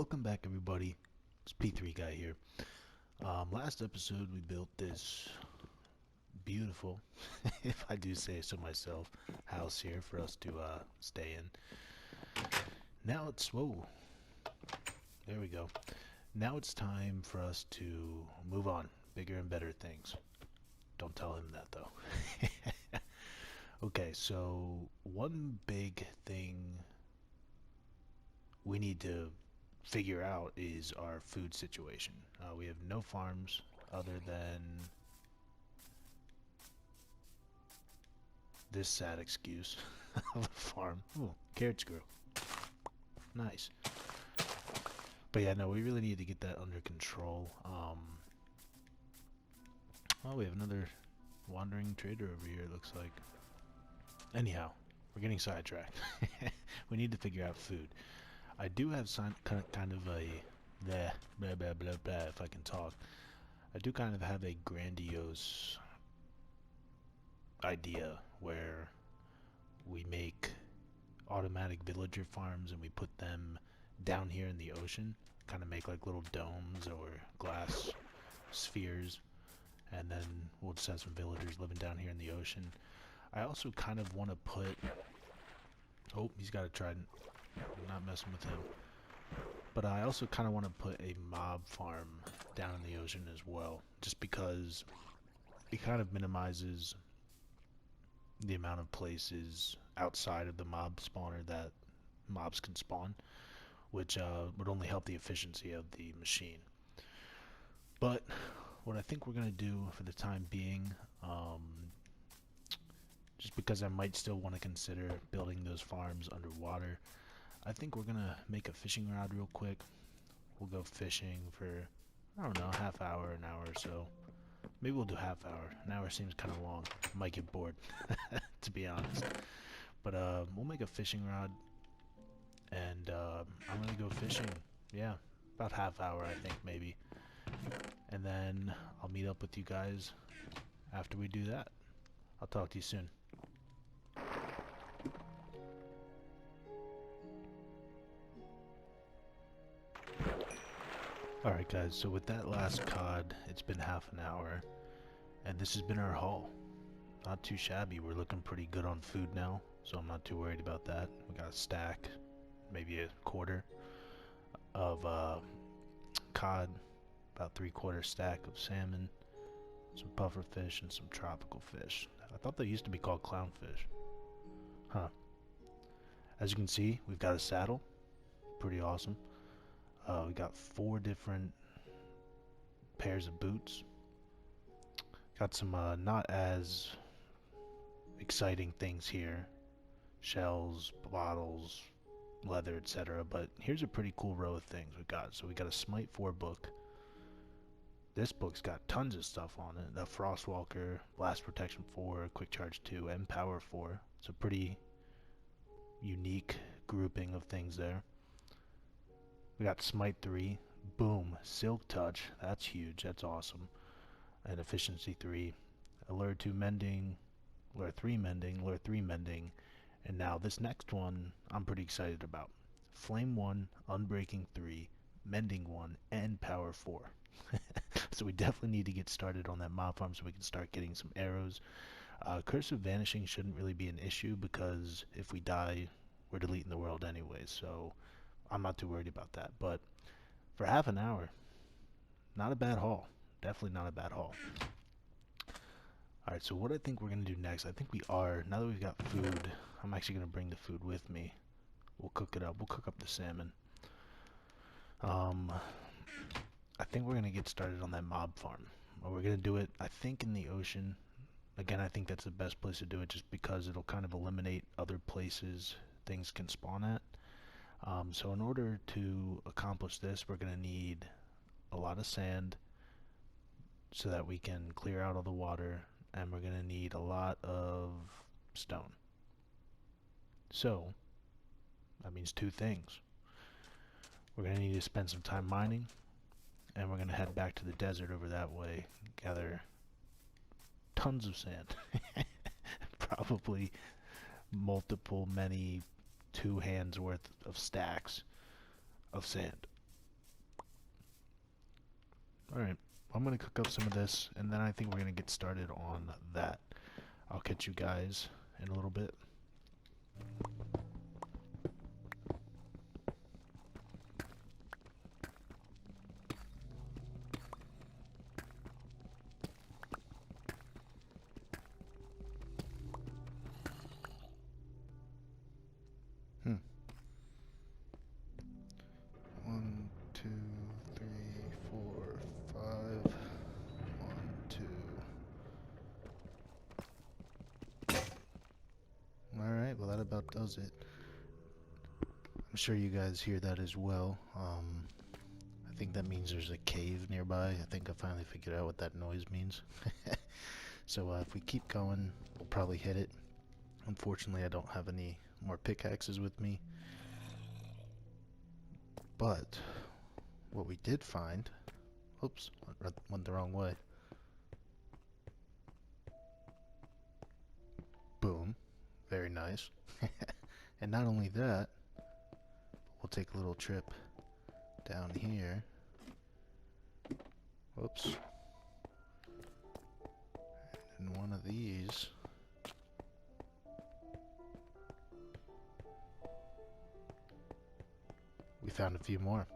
Welcome back, everybody. It's P3 Guy here. Last episode we built this beautiful, if I do say so myself, house here for us to stay in. Now it's, whoa, there we go. Now it's time for us to move on, bigger and better things. Don't tell him that though. Okay, so one big thing we need to figure out is our food situation. We have no farms other than this sad excuse of a farm. Ooh, carrots grew. Nice. But yeah, no, we really need to get that under control. Oh, we have another wandering trader over here, it looks like. Anyhow, we're getting sidetracked. We need to figure out food. I do have kind of a blah blah blah blah if I can talk. I do kind of have a grandiose idea where we make automatic villager farms and we put them down here in the ocean, kind of make like little domes or glass spheres, and then we'll just have some villagers living down here in the ocean. I also kind of want to put, oh, he's got a trident. I'm not messing with him. But I also kind of want to put a mob farm down in the ocean as well, just because it kind of minimizes the amount of places outside of the mob spawner that mobs can spawn, which would only help the efficiency of the machine. But what I think we're going to do for the time being, just because I might still want to consider building those farms underwater, I think we're gonna make a fishing rod real quick. We'll go fishing for, I don't know, half hour, an hour or so. Maybe we'll do half hour. An hour seems kind of long. Might get bored, to be honest. But we'll make a fishing rod, and I'm gonna go fishing. Yeah, about half hour, I think, maybe. And then I'll meet up with you guys after we do that. I'll talk to you soon. Alright guys, so with that last COD, it's been half an hour, and this has been our haul. Not too shabby, we're looking pretty good on food now, so I'm not too worried about that. We got a stack, maybe a quarter of cod, about 3/4 stack of salmon, some puffer fish, and some tropical fish. I thought they used to be called clownfish. Huh. As you can see, we've got a saddle, pretty awesome. We got 4 different pairs of boots. Got some not as exciting things here. Shells, bottles, leather, etc. But here's a pretty cool row of things we got. So we got a Smite 4 book. This book's got tons of stuff on it. The Frostwalker, Blast Protection 4, Quick Charge 2, and Power 4. It's a pretty unique grouping of things there. We got Smite 3, boom, Silk Touch, that's huge, that's awesome. And Efficiency 3, Allure 2 Mending, Allure 3 Mending, Allure 3 Mending, and now this next one I'm pretty excited about. Flame 1, Unbreaking 3, Mending 1, and Power 4. So we definitely need to get started on that mob farm so we can start getting some arrows. Curse of Vanishing shouldn't really be an issue because if we die, we're deleting the world anyway, so I'm not too worried about that. But for half an hour, not a bad haul. Definitely not a bad haul. Alright, so what I think we're going to do next, I think we are, now that we've got food, I'm actually going to bring the food with me. We'll cook it up. We'll cook up the salmon. I think we're going to get started on that mob farm. We're going to do it, I think, in the ocean. Again, I think that's the best place to do it just because it'll kind of eliminate other places things can spawn at. So in order to accomplish this, we're going to need a lot of sand so that we can clear out all the water, and we're going to need a lot of stone. So that means 2 things. We're going to need to spend some time mining, and we're going to head back to the desert over that way, gather tons of sand. Probably many 2 hands worth of stacks of sand. Alright, I'm gonna cook up some of this, and then I think we're gonna get started on that. I'll catch you guys in a little bit. One, two, three, four, five. One, two. Alright, well that about does it. I'm sure you guys hear that as well. I think that means there's a cave nearby. I think I finally figured out what that noise means. So if we keep going, we'll probably hit it. Unfortunately, I don't have any more pickaxes with me. But what we did find, oops, went the wrong way. Boom, very nice. And not only that, we'll take a little trip down here. Whoops. And one of these, we found a few more.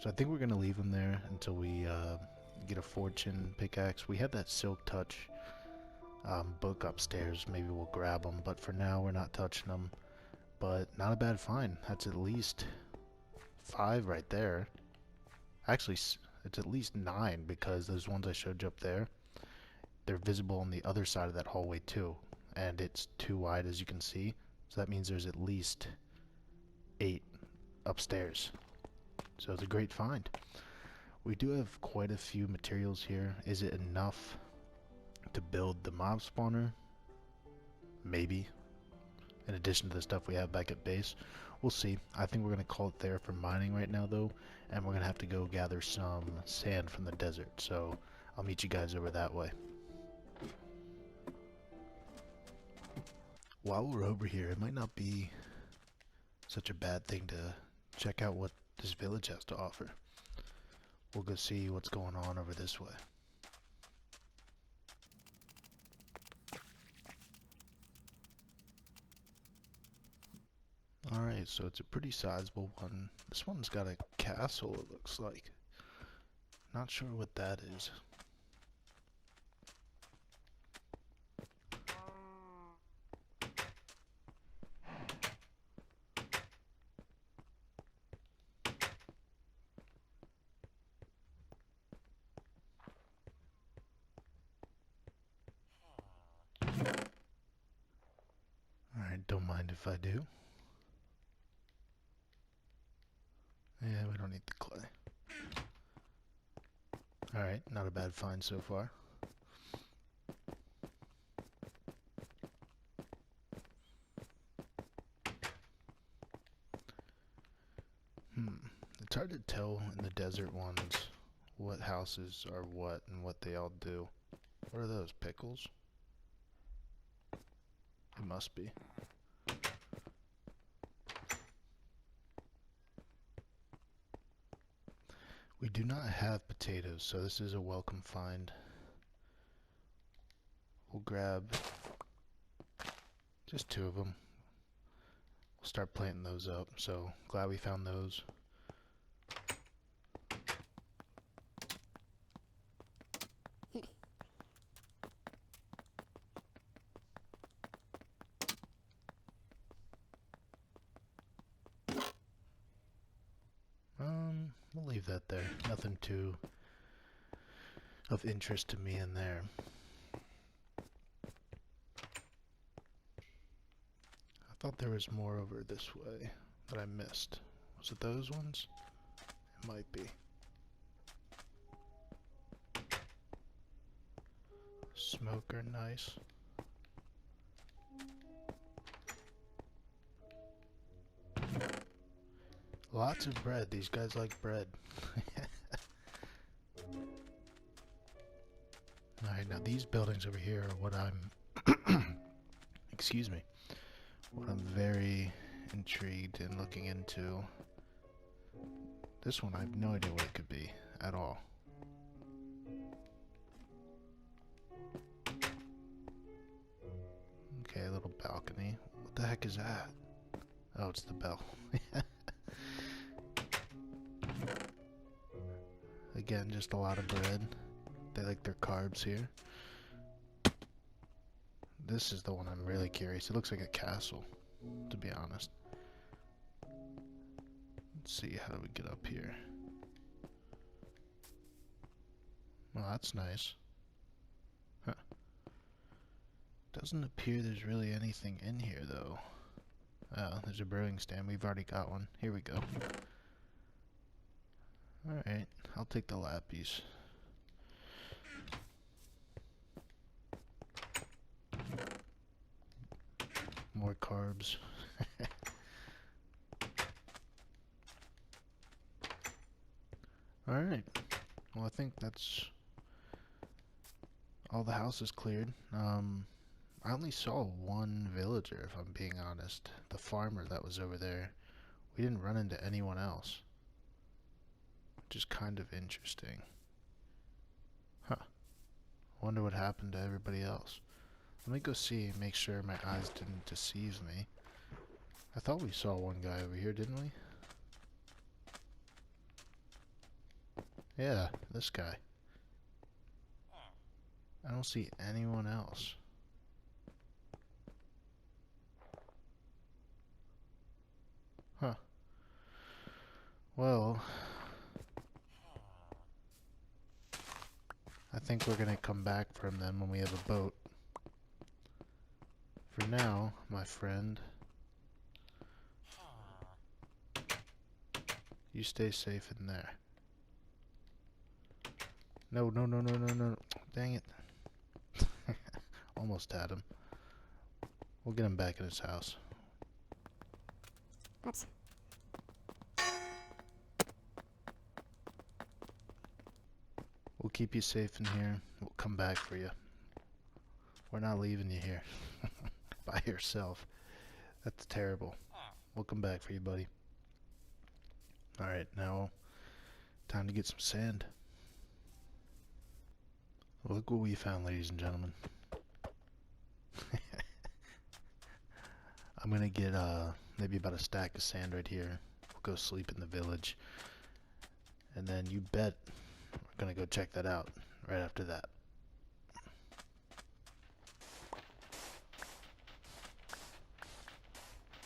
So I think we're gonna leave them there until we get a fortune pickaxe. We had that silk touch book upstairs. Maybe we'll grab them, but for now we're not touching them. But not a bad find. That's at least 5 right there. Actually, it's at least 9 because those ones I showed you up there, they're visible on the other side of that hallway too, and it's too wide as you can see. So that means there's at least 8 upstairs. So it's a great find. We do have quite a few materials here. Is it enough to build the mob spawner? Maybe. In addition to the stuff we have back at base. We'll see. I think we're going to call it there for mining right now though, and we're going to have to go gather some sand from the desert. So I'll meet you guys over that way. While we're over here, it might not be such a bad thing to check out what this village has to offer. We'll go see what's going on over this way. Alright, so it's a pretty sizable one. This one's got a castle, it looks like. Not sure what that is. Alright, don't mind if I do. Yeah, we don't need the clay. Alright, not a bad find so far. It's hard to tell in the desert ones what houses are what and what they all do. What are those, pickles? It must be. We do not have potatoes, so this is a welcome find. We'll grab just 2 of them. We'll start planting those up, so glad we found those. We'll leave that there. Nothing too of interest to me in there. I thought there was more over this way that I missed. Was it those ones? It might be. Smoker, nice. Lots of bread. These guys like bread. Alright, now these buildings over here are what I'm excuse me, what I'm very intrigued and looking into. This one I have no idea what it could be at all. the heck is that? Oh, it's the bell. Again, just a lot of bread. They like their carbs here. This is the one I'm really curious. It looks like a castle, to be honest. Let's see, how do we get up here? Well, that's nice. Huh. Doesn't appear there's really anything in here, though. Oh, there's a brewing stand. We've already got one. Here we go. Alright, I'll take the lappies. More carbs. Alright. Well, I think that's all the houses cleared. I only saw one villager, if I'm being honest. The farmer that was over there. We didn't run into anyone else. Which is kind of interesting. Huh. Wonder what happened to everybody else. Let me go see and make sure my eyes didn't deceive me. I thought we saw one guy over here, didn't we? Yeah, this guy. I don't see anyone else. Huh. Well, I think we're gonna come back from them when we have a boat. For now, my friend, you stay safe in there. No, no, no, no, no, no. Dang it. Almost had him. We'll get him back in his house. Oops. We'll keep you safe in here. We'll come back for you. We're not leaving you here. By yourself. That's terrible. We'll come back for you, buddy. Alright, now time to get some sand. Look what we found, ladies and gentlemen. I'm gonna get maybe about a stack of sand right here. We'll go sleep in the village. And then you bet we're gonna go check that out right after that.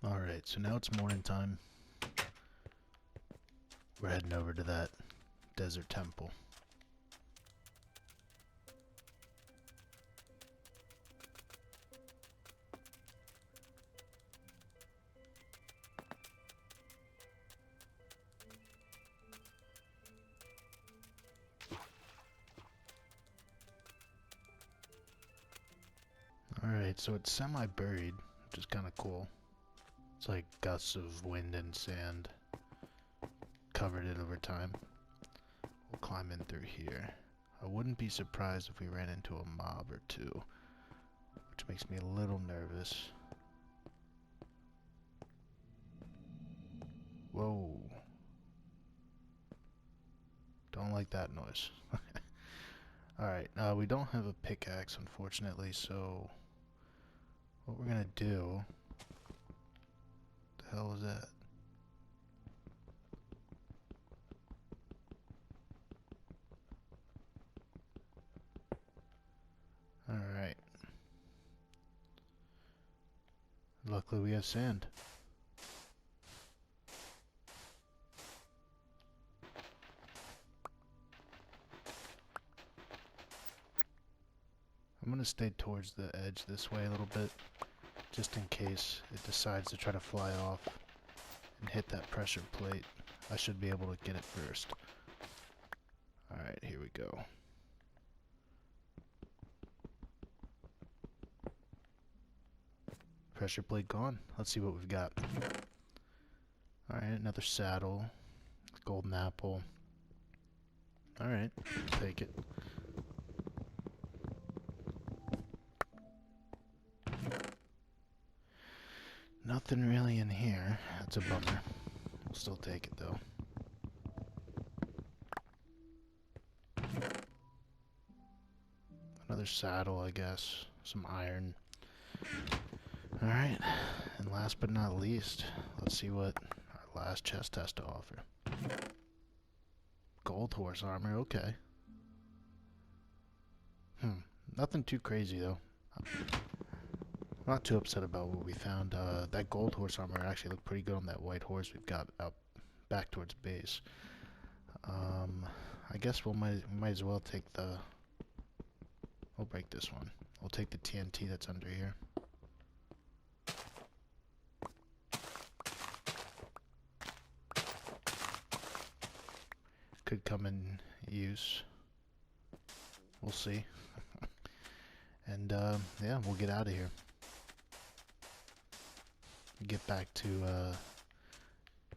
Alright, so now it's morning time. We're heading over to that desert temple. Alright, so it's semi-buried, which is kind of cool. It's like gusts of wind and sand covered it over time. We'll climb in through here. I wouldn't be surprised if we ran into a mob or two, which makes me a little nervous. Whoa. Don't like that noise. Alright, we don't have a pickaxe, unfortunately, so what we're gonna do... What the hell is that? Alright. Luckily we have sand. I'm gonna stay towards the edge this way a little bit, just in case it decides to try to fly off and hit that pressure plate. I should be able to get it first. Alright, here we go. Pressure plate gone. Let's see what we've got. Alright, another saddle. Golden apple. Alright, take it. Nothing really in here. That's a bummer. We'll still take it though. Another saddle, I guess. Some iron. Alright, and last but not least, let's see what our last chest has to offer. Gold horse armor, okay. Nothing too crazy though. I'm not too upset about what we found. That gold horse armor actually looked pretty good on that white horse we've got out back towards base. I guess we might as well take the... We'll break this one. We'll take the TNT that's under here. Could come in use. We'll see. And yeah, we'll get out of here. Get back to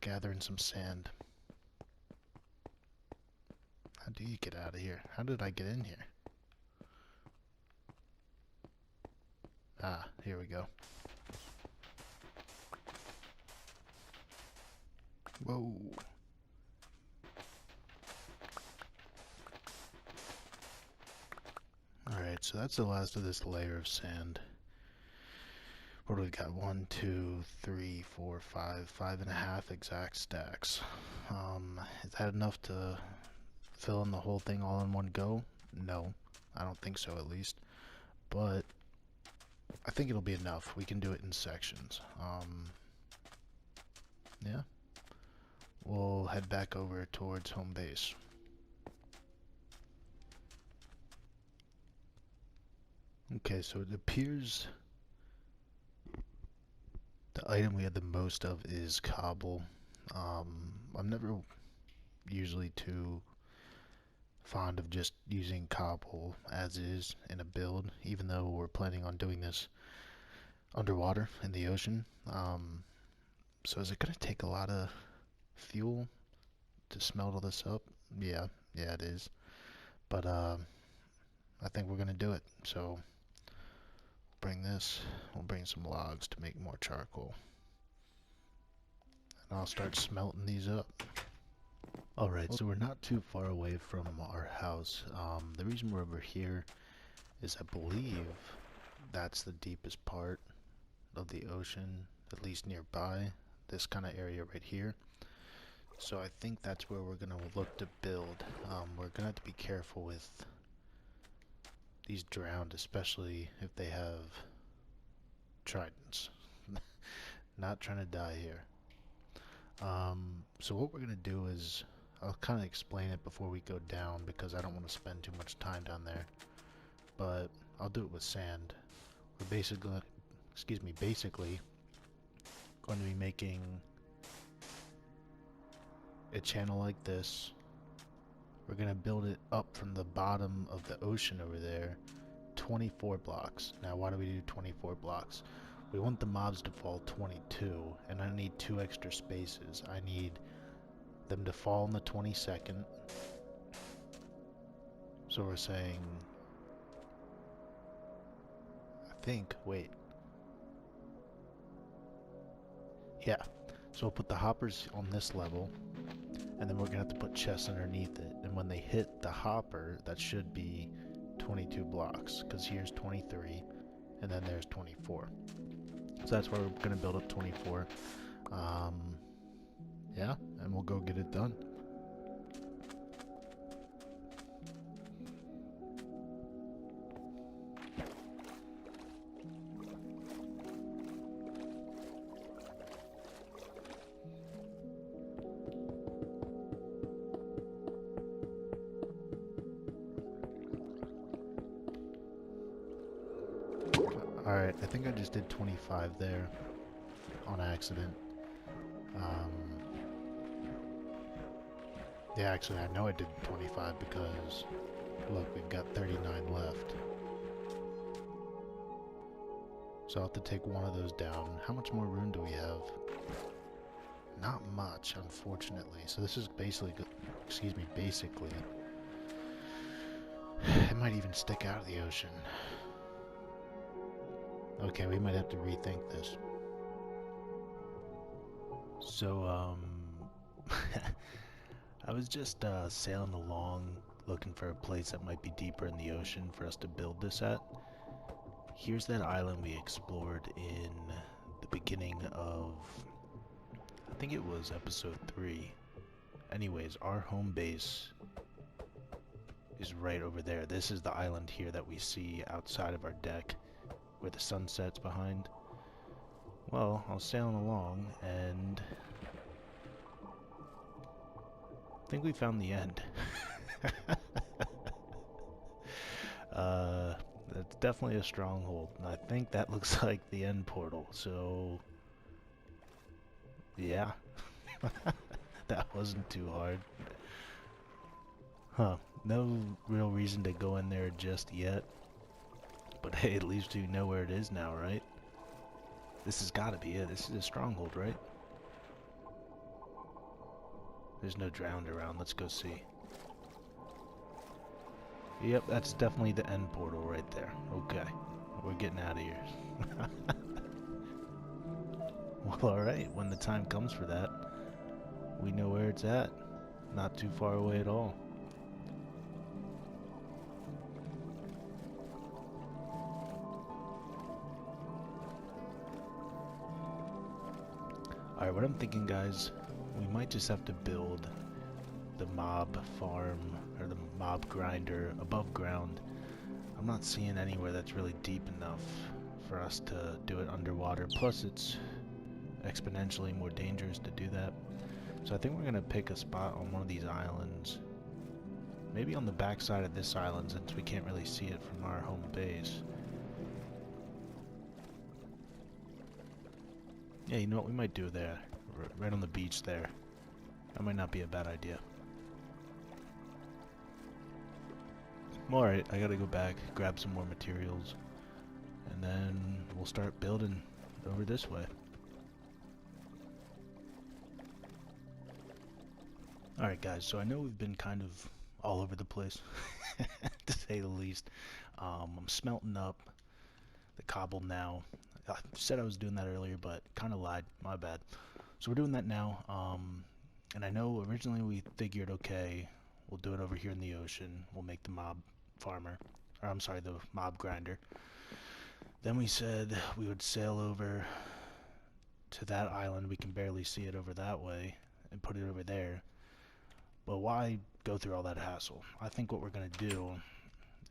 gathering some sand. How do you get out of here? How did I get in here? Ah, here we go. Whoa. Alright, so that's the last of this layer of sand. What do we got? 1, 2, 3, 4, 5, 5.5 exact stacks. Is that enough to fill in the whole thing all in one go? No, I don't think so at least. But I think it'll be enough. We can do it in sections. Yeah. We'll head back over towards home base. Okay, so it appears the item we had the most of is cobble. I'm never usually too fond of just using cobble as is in a build, even though we're planning on doing this underwater in the ocean. So is it going to take a lot of fuel to smelt all this up? Yeah, it is. But I think we're going to do it. So bring this, we'll bring some logs to make more charcoal. And I'll start smelting these up. Alright, so we're not too far away from our house. The reason we're over here is I believe that's the deepest part of the ocean, at least nearby, this kind of area right here. So I think that's where we're going to look to build. We're going to have to be careful with these drowned, especially if they have tridents. Not trying to die here. So what we're going to do is, I'll kind of explain it before we go down because I don't want to spend too much time down there. But I'll do it with sand. We're basically going to be making a channel like this. We're going to build it up from the bottom of the ocean over there, 24 blocks. Now why do we do 24 blocks? We want the mobs to fall 22, and I need 2 extra spaces. I need them to fall on the 22nd. So we're saying, wait. Yeah, so we'll put the hoppers on this level, and then we're going to have to put chests underneath it. And when they hit the hopper, that should be 22 blocks, because here's 23, and then there's 24. So that's why we're going to build up 24. Yeah, and we'll go get it done. Alright, I think I just did 25 there on accident. Yeah, actually I know I did 25 because, look, we've got 39 left. So I'll have to take one of those down. How much more room do we have? Not much, unfortunately. So this is basically, basically, it might even stick out of the ocean. Okay, we might have to rethink this. So, I was just sailing along looking for a place that might be deeper in the ocean for us to build this at. Here's that island we explored in the beginning of, I think it was episode 3. Anyways, our home base is right over there. This is the island here that we see outside of our deck where the sun sets behind. Well, I was sailing along and I think we found the end. That's definitely a stronghold, and I think that looks like the end portal, so yeah. That wasn't too hard. Huh, no real reason to go in there just yet, but hey, at least you know where it is now, right? This has got to be it. This is a stronghold, right? There's no drowned around. Let's go see. Yep, that's definitely the end portal right there. Okay, we're getting out of here. Well, alright, when the time comes for that, we know where it's at. Not too far away at all. Alright, what I'm thinking, guys, we might just have to build the mob farm or the mob grinder above ground. I'm not seeing anywhere that's really deep enough for us to do it underwater. Plus, it's exponentially more dangerous to do that. So I think we're gonna pick a spot on one of these islands. Maybe on the back side of this island, since we can't really see it from our home base. Yeah, you know what? We might do there. Right on the beach there. That might not be a bad idea. Alright, I gotta go back, grab some more materials, and then we'll start building over this way. Alright guys, so I know we've been kind of all over the place, to say the least. I'm smelting up the cobble now. I said I was doing that earlier, but kind of lied, my bad. So we're doing that now, and I know originally we figured, okay, we'll do it over here in the ocean, we'll make the mob farmer, or I'm sorry, the mob grinder. Then we said we would sail over to that island, we can barely see it over that way, and put it over there. But why go through all that hassle? I think what we're gonna do,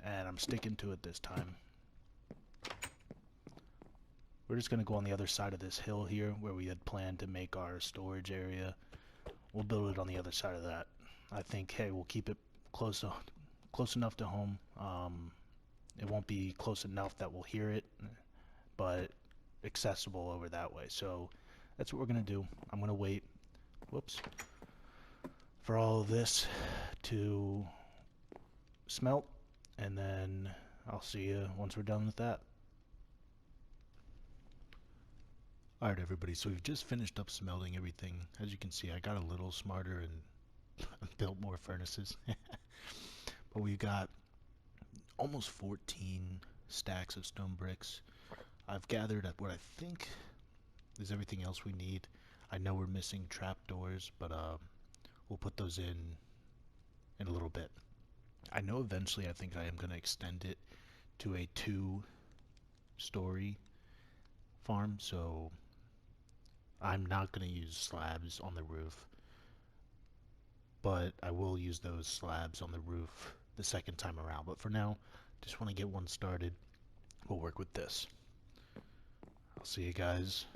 and I'm sticking to it this time, we're just gonna go on the other side of this hill here where we had planned to make our storage area. We'll build it on the other side of that. I think, hey, we'll keep it close enough to home. It won't be close enough that we'll hear it, but accessible over that way. So that's what we're gonna do. I'm gonna wait, whoops, for all of this to smelt, and then I'll see you once we're done with that. Alright everybody, so we've just finished up smelting everything. As you can see, I got a little smarter and built more furnaces. But we've got almost 14 stacks of stone bricks. I've gathered up what I think is everything else we need. I know we're missing trapdoors, but we'll put those in a little bit. I know eventually I think I am going to extend it to a 2-story farm, so I'm not going to use slabs on the roof, but I will use those slabs on the roof the second time around. But for now, just want to get one started. We'll work with this. I'll see you guys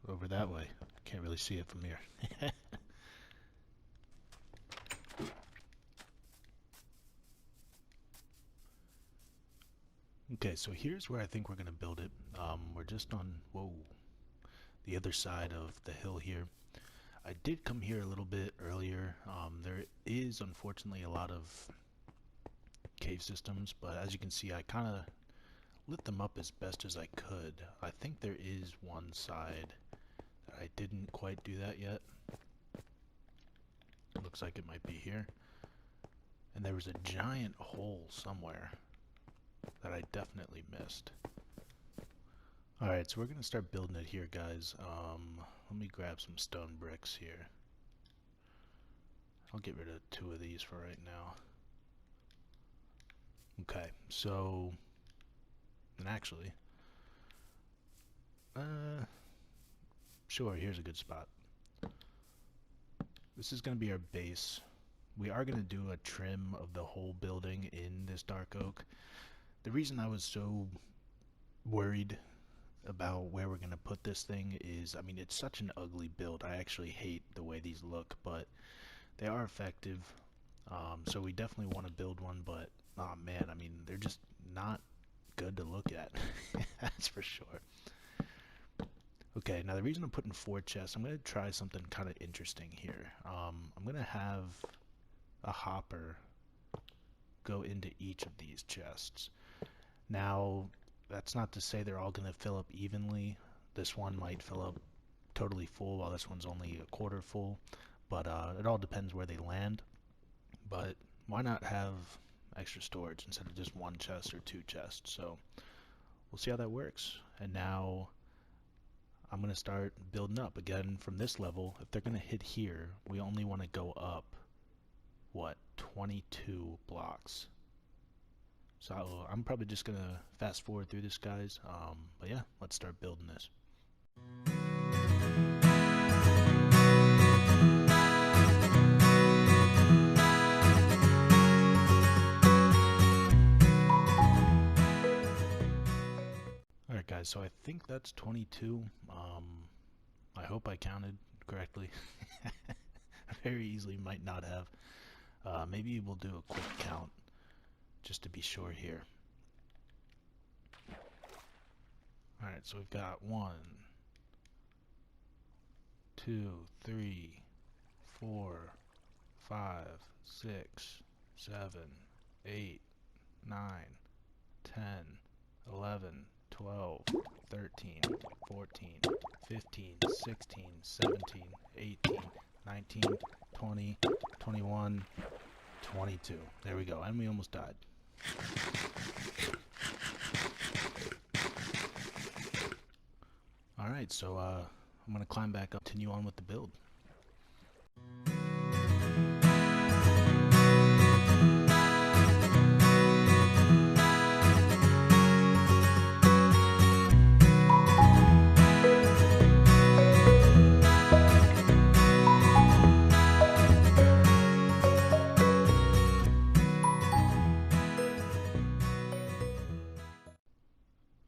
over that way. Can't really see it from here. Okay, so here's where I think we're going to build it. We're just on, whoa, the other side of the hill here. I did come here a little bit earlier. There is unfortunately a lot of cave systems, but as you can see, I kind of lit them up as best as I could. I think there is one side that I didn't quite do that yet. Looks like it might be here. And there was a giant hole somewhere that I definitely missed. Alright, so we're going to start building it here, guys. Let me grab some stone bricks here. I'll get rid of 2 of these for right now. Okay, so And actually, sure, here's a good spot. This is going to be our base. We are going to do a trim of the whole building in this dark oak. The reason I was so worried about where we're going to put this thing is, I mean, it's such an ugly build. I actually hate the way these look, but they are effective. So we definitely want to build one, but oh man, I mean, they're just not good to look at. That's for sure. Okay, now the reason I'm putting 4 chests, I'm going to try something kind of interesting here. I'm going to have a hopper go into each of these chests. Now, that's not to say they're all going to fill up evenly. This one might fill up totally full while this one's only a quarter full, but it all depends where they land. But why not have extra storage instead of just 1 chest or 2 chests? So we'll see how that works. And now I'm going to start building up again from this level. If they're going to hit here, we only want to go up, what, 22 blocks. So I'm probably just going to fast forward through this, guys. But yeah, let's start building this. Alright guys, so I think that's 22. I hope I counted correctly. Very easily might not have. Maybe we'll do a quick count just to be sure here. Alright, so we've got 1, 2, 3, 4, 5, 6, 7, 8, 9, 10, 11, 12, 13, 14, 15, 16, 17, 18, 19, 20, 21, 22. There we go, and we almost died. Alright, so I'm going to climb back up, continue on with the build.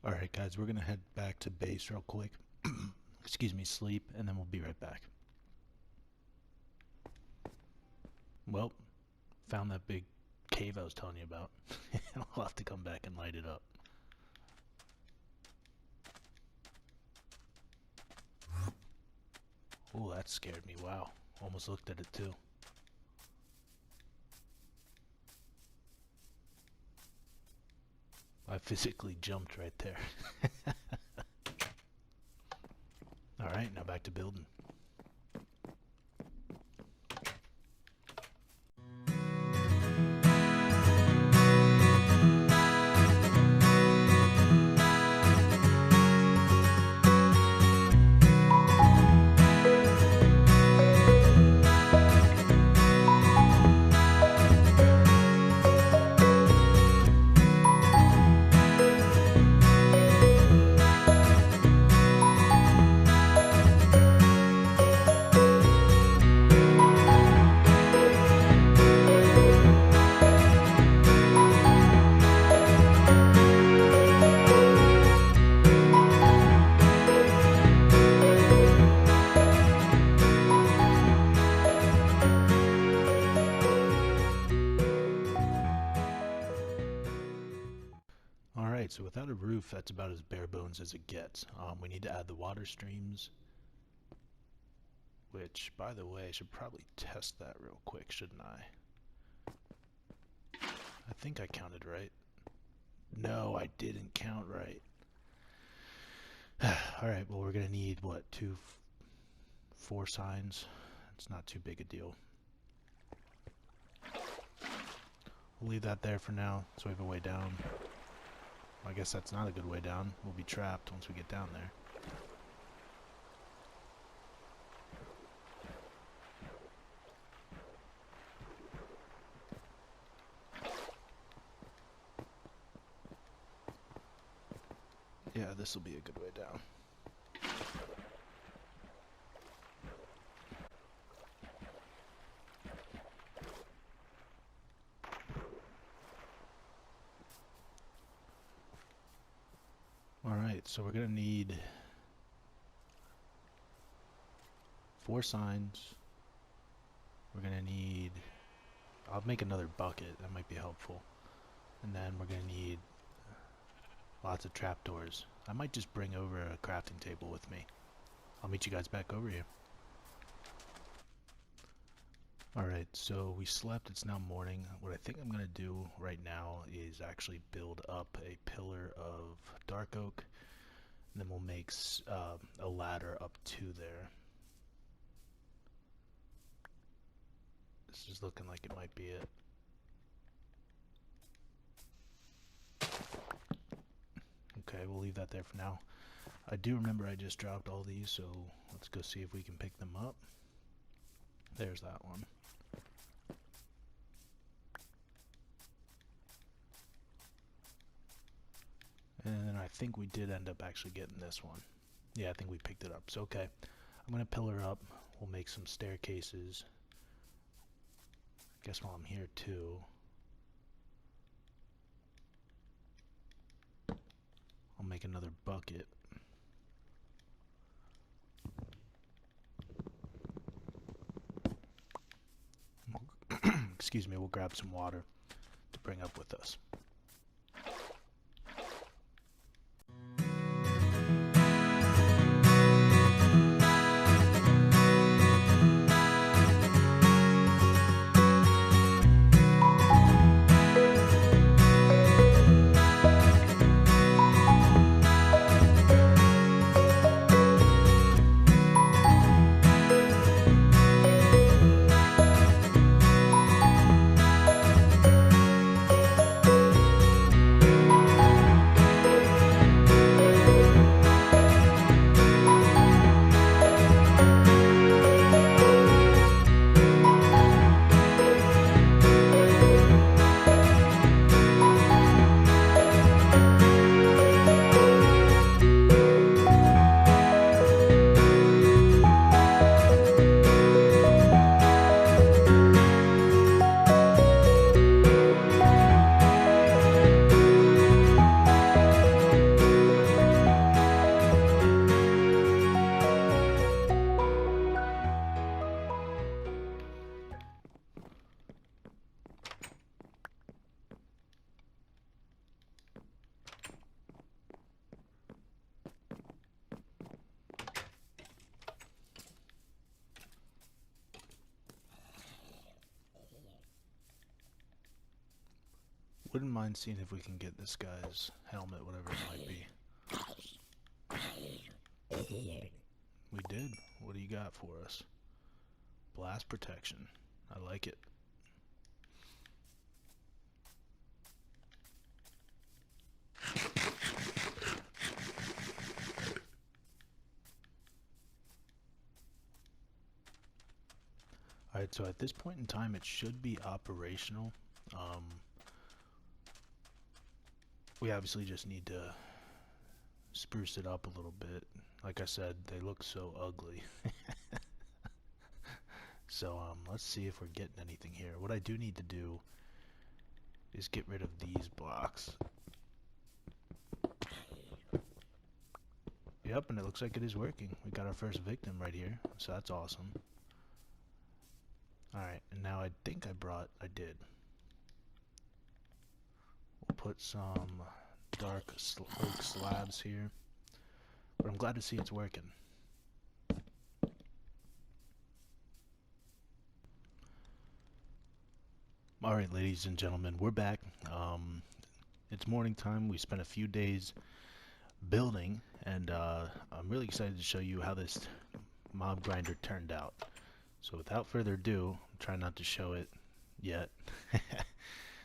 Alright guys, we're going to head back to base real quick. Excuse me, sleep, and then we'll be right back. Well, found that big cave I was telling you about. I'll have to come back and light it up. Oh, that scared me. Wow. Almost looked at it too. I physically jumped right there. Alright, now back to building. So without a roof, that's about as bare bones as it gets. We need to add the water streams, which, by the way, I should probably test that real quick, shouldn't I? I think I counted right. No, I didn't count right. Alright, well, we're going to need, what, 4 signs? It's not too big a deal. We'll leave that there for now, so we have a way down. I guess that's not a good way down. We'll be trapped once we get down there. Yeah, this will be a good way down. Alright, so we're gonna need 4 signs. We're gonna need... I'll make another bucket, that might be helpful. And then we're gonna need lots of trapdoors. I might just bring over a crafting table with me. I'll meet you guys back over here. Alright, so we slept, it's now morning. What I think I'm gonna do right now is actually build up a pillar of dark oak, and then we'll make a ladder up to there. This is looking like it might be it. Okay, we'll leave that there for now. I do remember I just dropped all these, so let's go see if we can pick them up. There's that one. And then I think we did end up actually getting this one. Yeah, I think we picked it up. So, okay. I'm going to pillar up. We'll make some staircases. I guess while I'm here, too, I'll make another bucket. Excuse me, we'll grab some water to bring up with us. Wouldn't mind seeing if we can get this guy's helmet, whatever it might be. We did. What do you got for us? Blast protection. I like it. Alright, so at this point in time it should be operational. We obviously just need to spruce it up a little bit. Like I said, they look so ugly. So let's see if we're getting anything here. What I do need to do is get rid of these blocks. Yep, and it looks like it is working. We got our first victim right here, so that's awesome. Alright, and now I think I did. We'll put some dark oak slabs here. But I'm glad to see it's working. Alright, ladies and gentlemen, we're back. It's morning time. We spent a few days building, and I'm really excited to show you how this mob grinder turned out. So without further ado, I'm trying not to show it yet.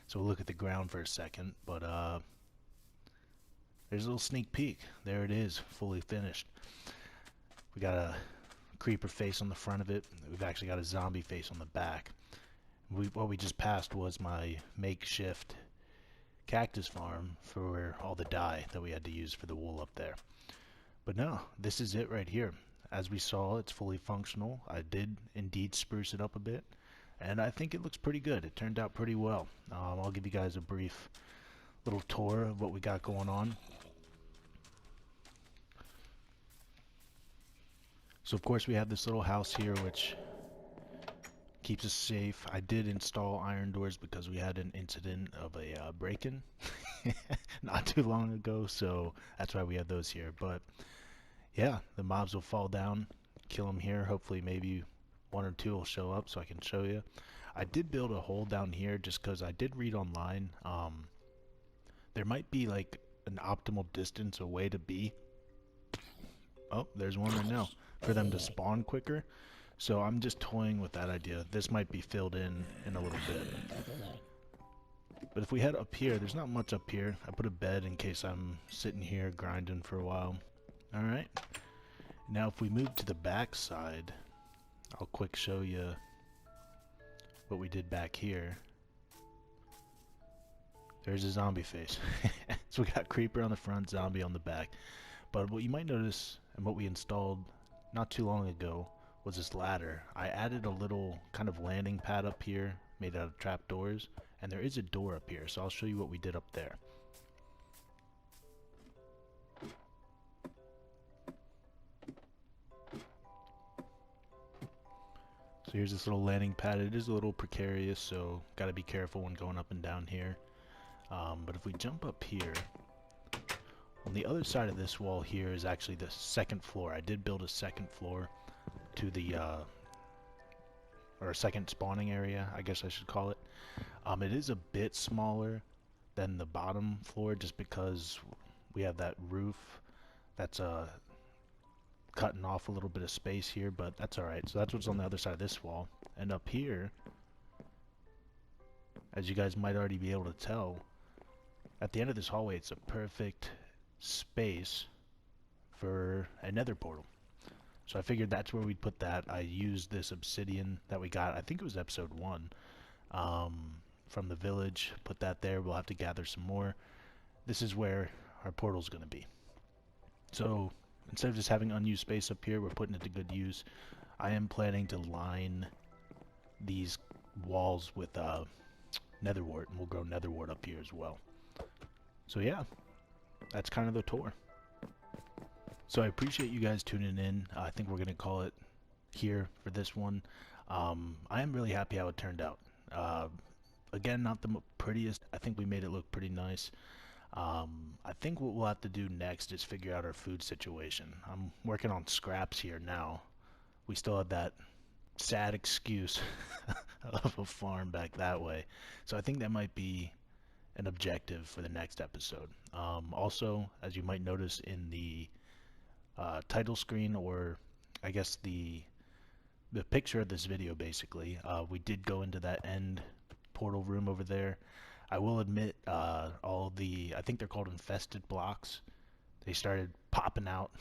So we'll look at the ground for a second, but there's a little sneak peek. There it is, fully finished. We got a creeper face on the front of it. We've actually got a zombie face on the back. What we just passed was my makeshift cactus farm for all the dye that we had to use for the wool up there. But no, this is it right here. As we saw, it's fully functional. I did indeed spruce it up a bit, and I think it looks pretty good. It turned out pretty well. I'll give you guys a brief little tour of what we got going on. So of course we have this little house here which keeps us safe. I did install iron doors because we had an incident of a break-in not too long ago, so that's why we have those here. But yeah, the mobs will fall down, kill them here. Hopefully maybe one or two will show up so I can show you. I did build a hole down here just because I did read online there might be like an optimal distance away to be. Oh, there's one right now, for them to spawn quicker. So I'm just toying with that idea. This might be filled in a little bit. But if we head up here, there's not much up here. I put a bed in case I'm sitting here grinding for a while. Alright. Now if we move to the back side, I'll quick show you what we did back here. There's a zombie face. So we got creeper on the front, zombie on the back. But what you might notice, and what we installed not too long ago, was this ladder. I added a little kind of landing pad up here, made out of trapdoors, and there is a door up here, so I'll show you what we did up there. So here's this little landing pad. It is a little precarious, so gotta be careful when going up and down here. But if we jump up here, on the other side of this wall here is actually the second floor. I did build a second floor to the, or a second spawning area, I guess I should call it. It is a bit smaller than the bottom floor just because we have that roof that's cutting off a little bit of space here, but that's alright. So that's what's on the other side of this wall. And up here, as you guys might already be able to tell, at the end of this hallway it's a perfect space for a nether portal. So I figured that's where we'd put that. I used this obsidian that we got, I think it was episode 1, from the village. Put that there. We'll have to gather some more. This is where our portal's going to be. So instead of just having unused space up here, we're putting it to good use. I am planning to line these walls with netherwort, and we'll grow netherwort up here as well. So yeah, that's kind of the tour. So I appreciate you guys tuning in. I think we're going to call it here for this one. I am really happy how it turned out. Again, not the prettiest. I think we made it look pretty nice. I think what we'll have to do next is figure out our food situation. I'm working on scraps here now. We still have that sad excuse of a farm back that way. So I think that might be an objective for the next episode. Also, as you might notice in the title screen, or I guess the picture of this video, basically, we did go into that end portal room over there. I will admit, all the, I think they're called infested blocks, they started popping out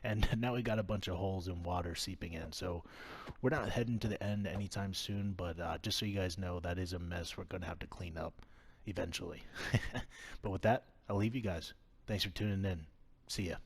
and now we got a bunch of holes and water seeping in. So we're not heading to the end anytime soon, but just so you guys know, that is a mess we're gonna have to clean up eventually. But with that, I'll leave you guys. Thanks for tuning in. See ya.